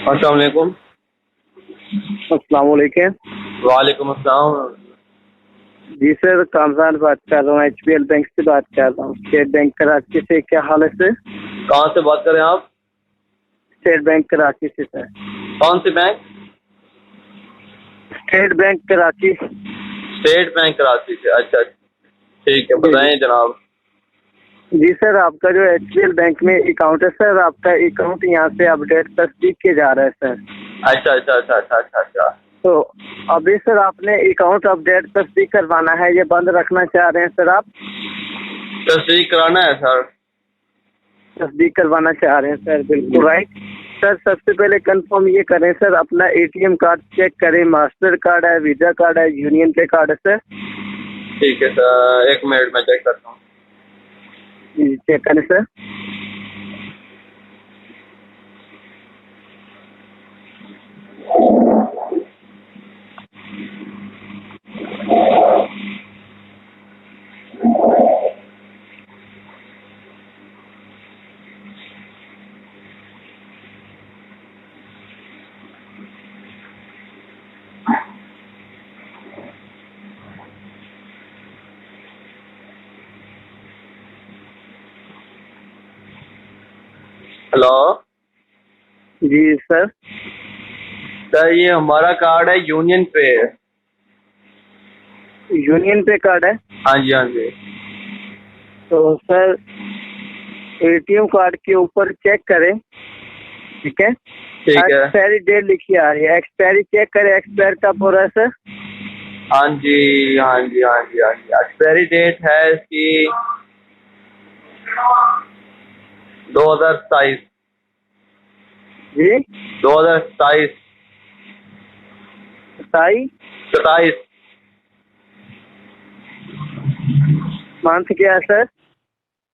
अस्सलाम वालेकुम। अस्सलाम वालेकुम। वालेकुम अस्सलाम। जी सर, कामरान बात कर रहा हूँ, एचपीएल बैंक से बात कर रहा हूँ, स्टेट बैंक कराची से। क्या हाल है सर? कहाँ से बात कर रहे हैं आप? स्टेट बैंक कराची से सर। कौन सी bank? State Bank Karachi. State Bank Karachi से। अच्छा, ठीक है, जी जी। बताएं जनाब। जी सर, आपका जो एचपीएल बैंक में अकाउंट है सर, आपका अकाउंट यहाँ से अपडेट तस्दीक किया जा रहा है सर। अच्छा अच्छा अच्छा अच्छा अच्छा अच्छा। तो अभी सर आपने अकाउंट अपडेट तस्दीक करवाना है, ये बंद रखना चाह रहे हैं सर आप? तस्दीक कराना है सर। तस्दीक करवाना चाह रहे हैं सर, बिल्कुल राइट। सर सबसे पहले कंफर्म ये करें सर, अपना एटीएम कार्ड चेक करें, मास्टर कार्ड है, वीजा कार्ड है, यूनियन पे कार्ड है सर? ठीक है सर, एक मिनट में चेक करता हूँ। जी चेक करें सर। हेलो जी सर। सर, ये हमारा कार्ड है, यूनियन पे है। यूनियन पे कार्ड है? हाँ जी हाँ जी। तो सर एटीएम कार्ड के ऊपर चेक करें, ठीक है? ठीक है। एक्सपायरी डेट लिखी आ रही है, एक्सपायरी चेक करें, एक्सपायर कब हो रहा है सर? हाँ जी हाँ जी हाँ जी हाँ जी। एक्सपायरी डेट है इसकी 2027। जी 2027। 27। 27। मंथ क्या है सर?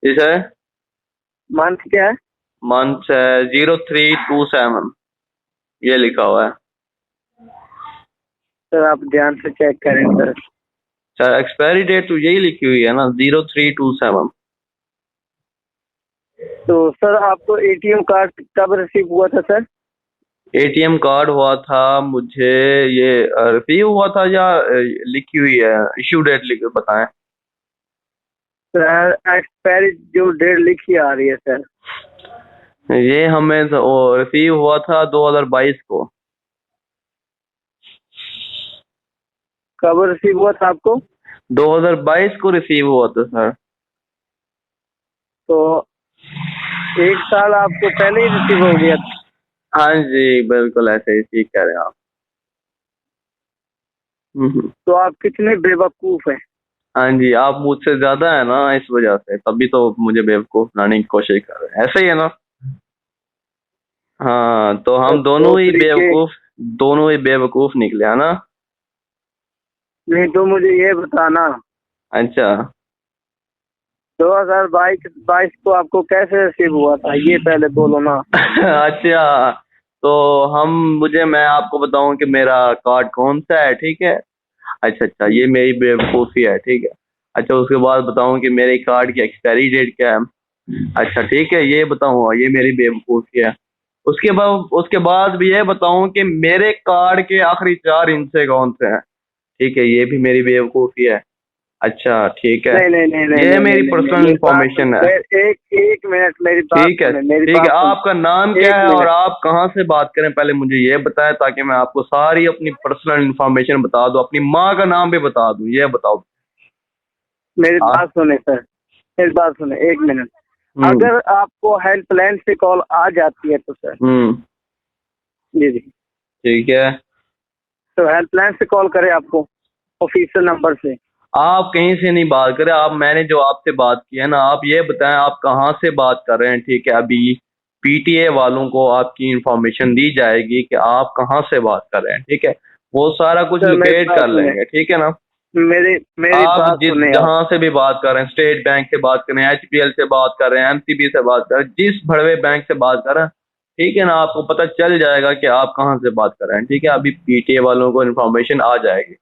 जी सर। मंथ क्या है? मंथ है 0327, ये लिखा हुआ है। सर आप ध्यान से चेक करें सर। सर एक्सपायरी डेट तो यही लिखी हुई है ना, 0327। तो सर आपको एटीएम कार्ड कब रिसीव हुआ था सर? एटीएम कार्ड हुआ था मुझे, ये रिसीव हुआ था या लिखी हुई है, इश्यू डेट लिख बताएं। सर एक्सपायरी जो डेट लिखी आ रही है सर। ये हमें रिसीव हुआ था 2022 को। कब रिसीव हुआ था आपको? 2022 को रिसीव हुआ था सर। तो एक साल आपको पहले ही रिसीव हो गया था। हाँ जी, बिल्कुल ऐसे ही ठीक कह रहे हैं आप। तो आप कितने बेवकूफ हैं। हाँ जी, आप मुझसे ज्यादा है ना, इस वजह से तभी तो मुझे बेवकूफ बनाने की कोशिश कर रहे हैं, ऐसे ही है ना। हाँ, तो तो हम दो तरीके। दोनों ही बेवकूफ निकले है ना। नहीं तो मुझे ये बताना, अच्छा। 2022 22 को आपको कैसे रिसीव हुआ था, ये पहले बोलो ना। अच्छा, तो मैं आपको बताऊं कि मेरा कार्ड कौन सा है, ठीक है। अच्छा अच्छा, ये मेरी बेवकूफ़ी है, ठीक है। अच्छा, उसके बाद बताऊं कि मेरे कार्ड की एक्सपायरी डेट क्या है। अच्छा ठीक है, ये बताऊँ, ये मेरी बेवकूफ़ी है। उसके बाद भी ये बताऊं कि मेरे कार्ड के आखिरी 4 हिस्से कौन से हैं। ठीक है, ये भी मेरी बेवकूफ़ी है। अच्छा ठीक है, नहीं नहीं नहीं नहीं ये नहीं नहीं मेरी नहीं नहीं, पर्सनल मेरी बात इंफॉर्मेशन है। सुने, एक एक मिनट मेरी बात ठीक है सुने, मेरी ठीक है, बात सुने। आपका नाम क्या एक है और मिनट। आप कहाँ से बात करें, पहले मुझे ये बताएं ताकि मैं आपको सारी अपनी पर्सनल इंफॉर्मेशन बता दूं, अपनी माँ का नाम भी बता दूं, ये बताओ। मेरी बात हाँ। सुने सर, मेरी बात सुने, एक मिनट। हम्म। अगर आपको हेल्पलाइन से कॉल आ जाती है तो सर। हम्म। जी जी। ठीक है। तो हेल्पलाइन से कॉल करें आपको, ऑफिशियल नंबर से। आप कहीं से नहीं बात करें, आप मैंने जो आपसे बात की है ना, आप ये बताएं आप कहाँ से बात कर रहे हैं, ठीक है। अभी पीटीए वालों को आपकी इंफॉर्मेशन दी जाएगी कि आप कहाँ से बात कर रहे हैं, ठीक है। वो सारा कुछ सर मेरी लोकेट बात कर सुने, लेंगे, ठीक है ना। मेरी मेरी आप बात जिस सुने आप। जहां से भी बात कर रहे हैं, स्टेट बैंक से बात कर रहे हैं, एचपीएल से बात कर रहे हैं, एमसीबी से बात कर रहे हैं, जिस बड़े बैंक से बात कर रहे हैं, ठीक है ना, आपको पता चल जाएगा कि आप कहाँ से बात कर रहे हैं, ठीक है। अभी पीटीए वालों को इन्फॉर्मेशन आ जाएगी,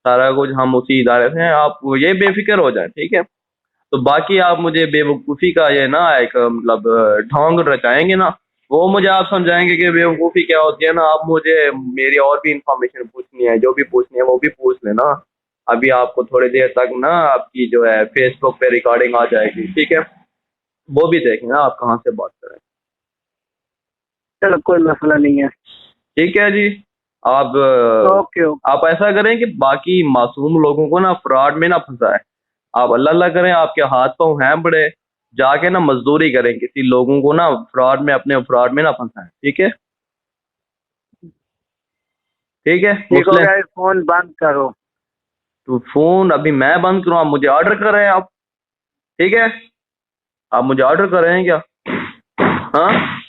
सारा कुछ हम उसी इदारे से हैं, आप ये बेफिक्र हो जाए, ठीक है। तो बाकी आप मुझे बेवकूफ़ी का ये ना एक मतलब ढोंग रचाएंगे ना, वो मुझे आप समझाएंगे कि बेवकूफ़ी क्या होती है ना। आप मुझे मेरी और भी इंफॉर्मेशन पूछनी है, जो भी पूछनी है वो भी पूछ लेना। अभी आपको थोड़ी देर तक ना आपकी जो है फेसबुक पे रिकॉर्डिंग आ जाएगी, ठीक है, वो भी देखना आप कहाँ से बात करें। चलो कोई मसला नहीं है। ठीक है जी। आप ओके ओके। आप ऐसा करें कि बाकी मासूम लोगों को ना फ्रॉड में ना फंसाएं। आप अल्लाह अल्लाह करें, आपके हाथ पाँव हैं बड़े, जाके ना मजदूरी करें, किसी लोगों को ना फ्रॉड में, अपने फ्रॉड में ना फंसाएं। ठीक है, ठीक है ठीक हो मुस्लिम। गया, फोन बंद करो। तो फोन अभी मैं बंद करूँ? आप मुझे ऑर्डर कर रहे हैं आप? ठीक है, आप मुझे ऑर्डर कर रहे हैं क्या? हाँ,